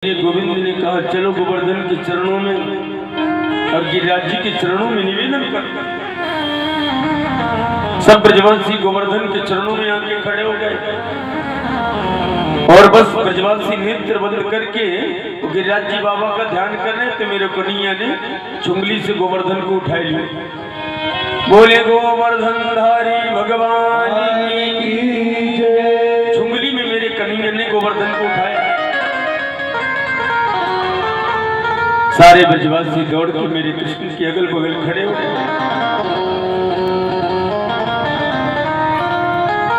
गोविंद ने कहा चलो गोवर्धन के चरणों में और गिरिराज जी के चरणों में निवेदन कर। सब ब्रजवासी गोवर्धन के चरणों में आके खड़े हो गए और बस ब्रजवासी नेत्र बंद करके गिरिराज जी बाबा का ध्यान कर रहे थे। मेरे कन्हैया ने चुंगली से गोवर्धन को उठाई लिया। बोले गोवर्धन धारी भगवान की जय। चुंगली में मेरे कन्हैया ने गोवर्धन को उठाया। सारे ब्रजवासी दौड़ के मेरे कृष्ण के अगल बगल खड़े हो गए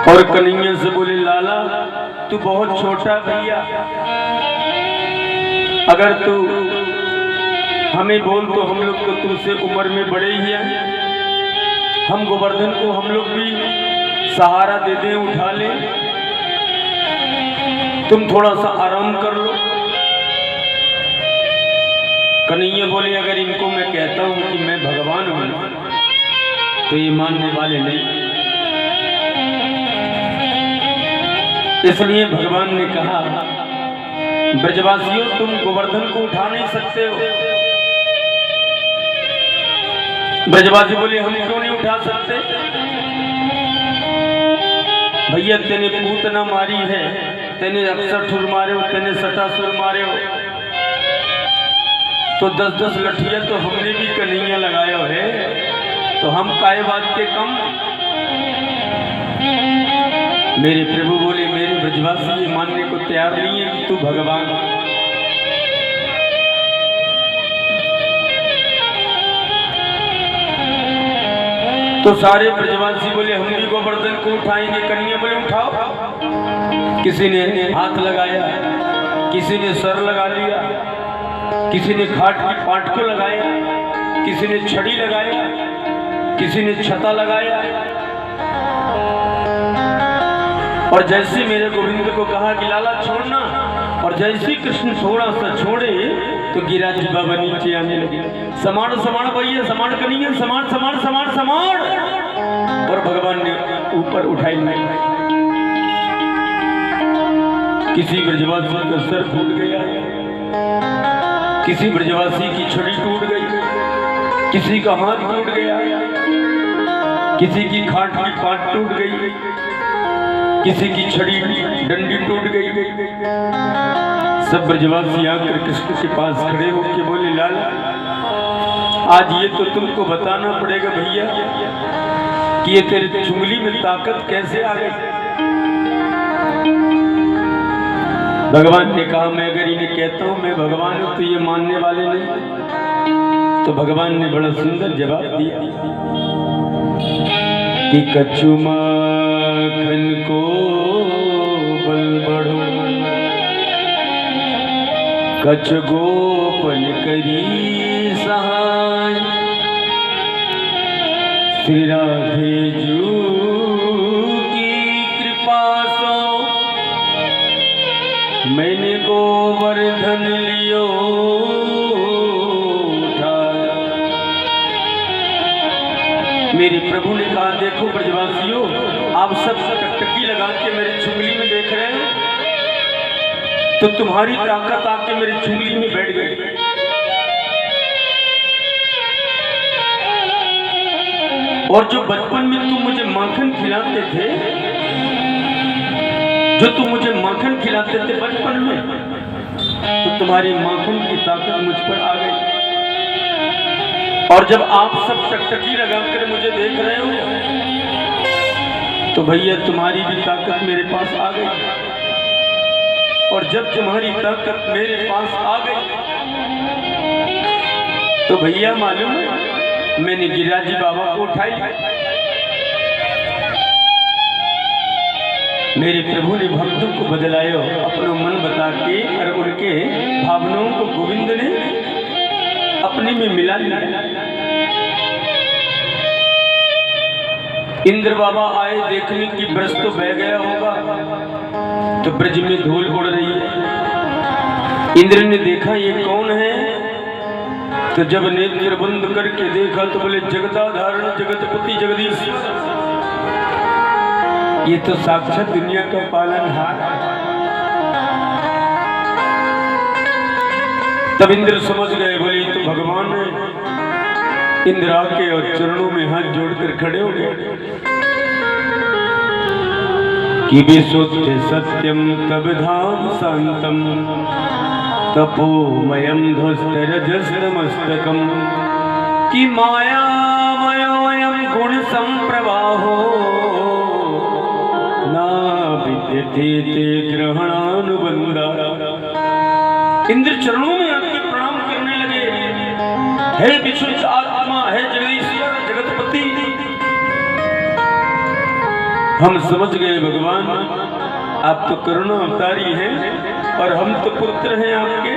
और कन्हैया से बोले लाला तू बहुत छोटा भैया, अगर तू हमें बोल तो हम लोग तो तुमसे उम्र में बड़े ही हैं। हम गोवर्धन को हम लोग भी सहारा दे दें, उठा लें, तुम थोड़ा सा आराम कर लो। कन्हैया बोले अगर इनको मैं कहता हूं कि मैं भगवान हूं तो ये मानने वाले नहीं। इसलिए भगवान ने कहा ब्रजवासियों तुम गोवर्धन को उठा नहीं सकते हो। ब्रजवासी बोले हम क्यों नहीं उठा सकते? भैया तेने पूतना मारी है, तेने अक्सर ठुर मारे हो, तेने सटासुर मारे हो, तो 10-10 लठिया तो हमने भी कन्हैया लगाया है, तो हम काय बात के कम। मेरे प्रभु बोले मेरे ब्रजवासी ये मानने को तैयार नहीं है कि तू भगवान। तो सारे ब्रजवासी बोले हम भी गोवर्धन को उठाएंगे। कन्हैया बोले उठाओ। किसी ने हाथ लगाया, किसी ने सर लगा लिया, किसी ने घाट की पाट को लगाया, किसी ने छड़ी लगाया, किसी ने छता लगाया। और जैसे मेरे गोविंद को कहा कि लाला छोड़ना, और जैसे कृष्ण थोड़ा सा छोड़े तो गिरिराज जी बाबा नीचे आने लगे। समान समान भैया, समान करेंगे, समान समान समान समान। और भगवान ने ऊपर उठाई नहीं। किसी ब्रजवासी का सर फूट गया, किसी ब्रजवासी की छड़ी टूट गई, किसी का हाथ टूट गया, किसी की खाट की पाट टूट गई, किसी की छड़ी डंडी टूट गई। सब ब्रजवासी आकर कृष्ण के पास खड़े होकर बोले लाला आज ये तो तुमको बताना पड़ेगा भैया कि ये तेरे चुंगली में ताकत कैसे आ गई। भगवान ने कहा मैं अगर इन्हें कहता हूं मैं भगवान हूं तो ये मानने वाले नहीं। तो भगवान ने बड़ा सुंदर जवाब दिया कि कच्चू माखन को बल बढ़ो, कच्छ गोपन करी सहाय, श्री राधे जू मैंने गोवर्धन लियो उठाया। मेरे प्रभु ने कहा देखो ब्रजवासियों आप सब टकटकी लगा के मेरी चुंगली में देख रहे हैं, तो तुम्हारी ताकत आके मेरी चुंगली में बैठ गई। और जो बचपन में तुम मुझे माखन खिलाते थे, जो तुम मुझे माखन खिलाते थे बचपन में, तो तुम्हारी माखन की ताकत मुझ पर आ गई। और जब आप सब टकटकी लगाकर मुझे देख रहे हो तो भैया तुम्हारी भी ताकत मेरे पास आ गई। और जब तुम्हारी ताकत मेरे पास आ गई तो भैया मालूम है मैंने गिरिराज जी बाबा को उठाई। मेरे प्रभु ने भक्तों को बदलायो अपना मन बता के और उनके भावनाओं को गोविंद ने अपने में मिला लिया। इंद्र बाबा आए देखने की ब्रज तो बह गया होगा, तो ब्रज में धूल उड़ रही है। इंद्र ने देखा ये कौन है, तो जब नेत्र बंद करके देखा तो बोले जगदाधारण जगतपति जगदीश, ये तो साक्षात दुनिया का पालनहार। तब इंद्र समझ गए, बोले तो भगवान है। इंद्र आके और चरणों में हाथ जोड़कर खड़े हो गए कि विशुद्ध सत्यम तब धाम शांतम तपोमयम ध्वस्तरजस्तमस्तकम कि मायामयोऽयं गुण संप्रवाहो ना विद्यते ते ग्रहणानुबंधा। इंद्र चरणों में आके प्रणाम करने लगे, हे विशुद्ध आत्मा, हे जगदीश्वर जगतपति, हम समझ गए भगवान, आप तो करुणा अवतारी हैं और हम तो पुत्र हैं आपके।